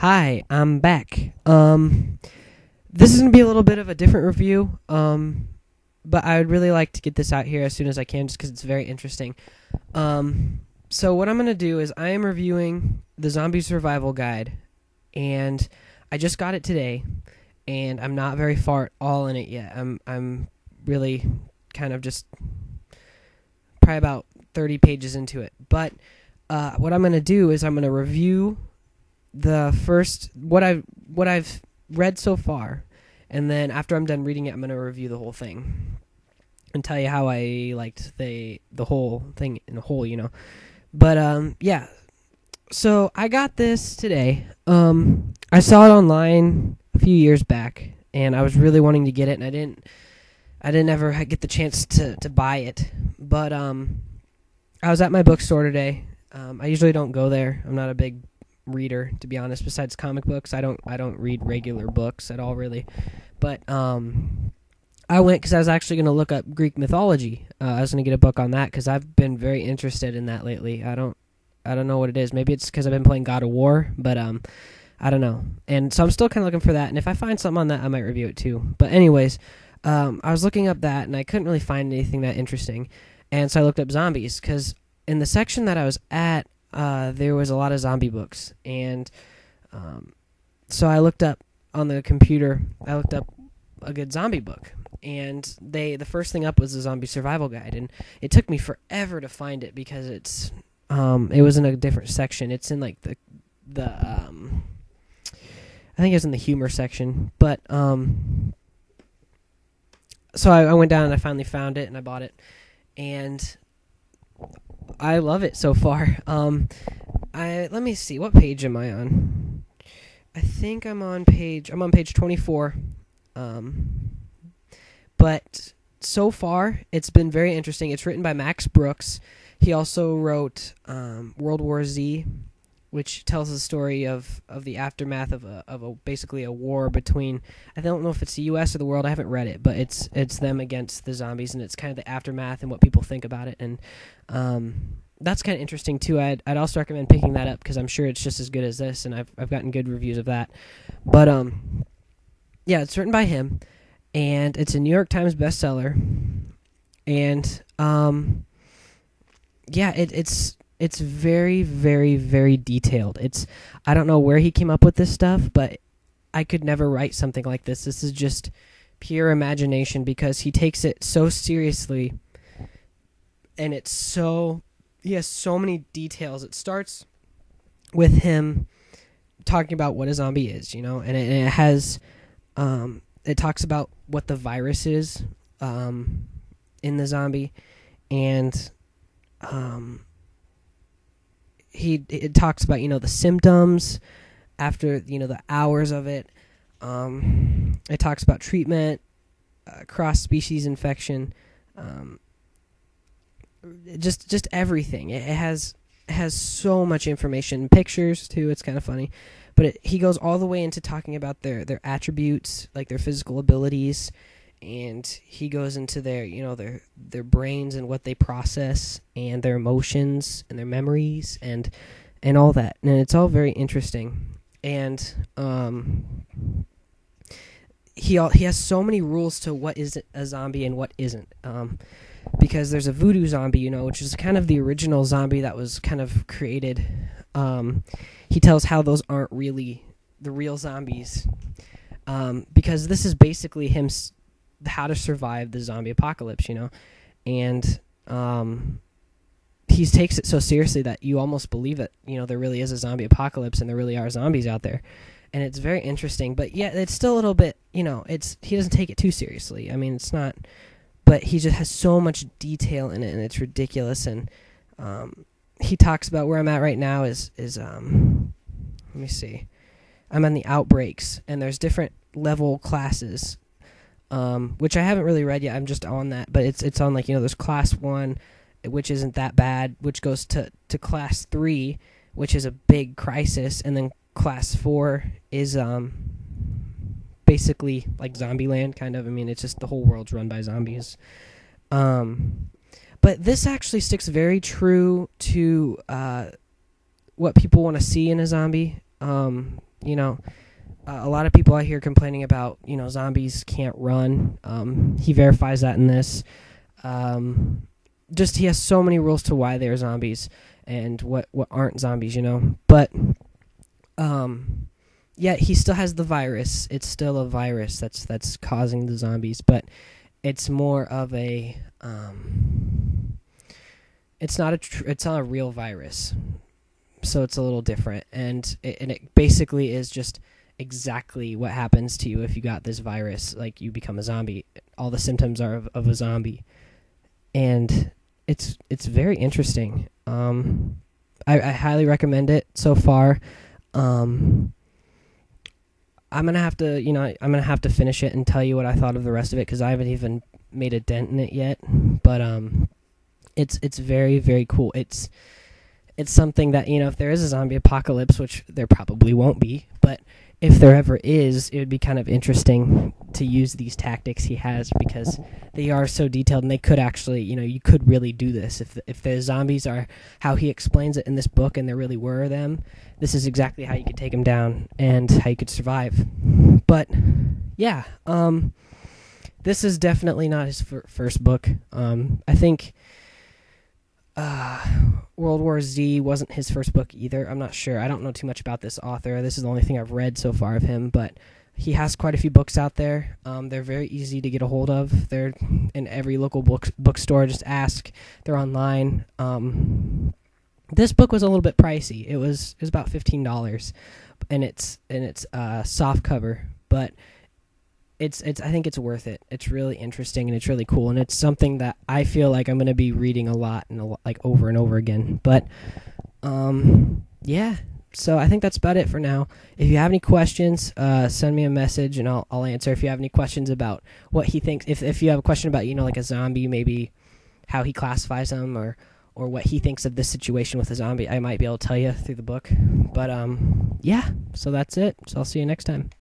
Hi, I'm back. This is gonna be a little bit of a different review. But I would really like to get this out here as soon as I can, just because it's very interesting. So what I'm gonna do is I am reviewing the Zombie Survival Guide, and I just got it today, and I'm not very far at all in it yet. I'm really kind of just probably about 30 pages into it. But what I'm gonna do is I'm gonna review the first what I've read so far, and then after I'm done reading it, I'm gonna review the whole thing and tell you how I liked the whole thing in a whole, But yeah. So I got this today. I saw it online a few years back, and I was really wanting to get it, and I didn't ever get the chance to buy it. But I was at my bookstore today. I usually don't go there. I'm not a big reader, to be honest. Besides comic books, I don't read regular books at all, really. But I went because I was actually going to look up Greek mythology. I was going to get a book on that because I've been very interested in that lately. I don't know what it is. Maybe it's because I've been playing God of War, but I don't know. And so I'm still kind of looking for that. And if I find something on that, I might review it too. But anyways, I was looking up that, and I couldn't really find anything that interesting. And so I looked up zombies because in the section that I was at, there was a lot of zombie books. And so I looked up on the computer, I looked up a good zombie book. And the first thing up was the Zombie Survival Guide. And it took me forever to find it because it was in a different section. It's in like the I think it was in the humor section. But so I went down and I finally found it and I bought it. And I love it so far. Let me see, what page am I on? I think I'm on page 24. But so far, it's been very interesting. It's written by Max Brooks. He also wrote World War Z, which tells the story of the aftermath of basically a war between, I don't know if it's the U.S. or the world. I haven't read it, but it's them against the zombies, and it's kind of the aftermath and what people think about it. And that's kind of interesting too. I'd also recommend picking that up because I'm sure it's just as good as this, and I've gotten good reviews of that. But yeah, it's written by him. And it's a New York Times bestseller, and yeah, it's very, very, very detailed. I don't know where he came up with this stuff, but I could never write something like this. This is just pure imagination because he takes it so seriously, and he has so many details. It starts with him talking about what a zombie is, and it has it talks about what the virus is in the zombie, and it talks about the symptoms after the hours of it. It talks about treatment, cross species infection, just everything. It has so much information, pictures too. It's kind of funny. But he goes all the way into talking about their attributes, like their physical abilities, and he goes into their brains and what they process, and their emotions and their memories and all that. And it's all very interesting. And he has so many rules to what is a zombie and what isn't. Because there's a voodoo zombie, which is kind of the original zombie that was kind of created. He tells how those aren't really the real zombies, because this is basically him how to survive the zombie apocalypse, and he takes it so seriously that you almost believe that there really is a zombie apocalypse and there really are zombies out there, and it's very interesting. But yeah, it's still a little bit, he doesn't take it too seriously. I mean, it's not, but he just has so much detail in it, and it's ridiculous. And he talks about where I'm at right now is let me see. I'm on the outbreaks, and there's different level classes, which I haven't really read yet. I'm just on that, but it's on there's class 1, which isn't that bad, which goes to class 3, which is a big crisis, and then class 4 is basically like Zombieland, kind of. I mean, it's just the whole world's run by zombies. But this actually sticks very true to what people want to see in a zombie. you know, a lot of people I hear complaining about, zombies can't run. He verifies that in this. Just he has so many rules to why they're zombies and what aren't zombies, But yeah, he still has the virus. It's still a virus that's causing the zombies, but it's more of a it's not a real virus. So it's a little different, and it basically is just exactly what happens to you if you got this virus. Like, you become a zombie. All the symptoms are of a zombie, and it's very interesting. I highly recommend it so far. I'm gonna have to finish it and tell you what I thought of the rest of it, because I haven't even made a dent in it yet. But it's very, very cool. It's something that, if there is a zombie apocalypse, which there probably won't be, but if there ever is, it would be kind of interesting to use these tactics he has, because they are so detailed, and they could actually, you could really do this. If the zombies are how he explains it in this book, and there really were them, this is exactly how you could take them down and how you could survive. But yeah, this is definitely not his first book. I think World War Z wasn't his first book either. I'm not sure. I don't know too much about this author. This is the only thing I've read so far of him, but he has quite a few books out there. They're very easy to get a hold of. They're in every local bookstore. Just ask. They're online. This book was a little bit pricey. It was about $15, and it's soft cover, but I think it's worth it. It's really interesting, and it's really cool, and it's something that I feel like I'm going to be reading a lot and like over and over again. But yeah, so I think that's about it for now. If you have any questions, send me a message and I'll answer. If you have any questions about what he thinks, if you have a question about like a zombie, maybe how he classifies them, or what he thinks of this situation with a zombie, I might be able to tell you through the book. But yeah, so that's it. So I'll see you next time.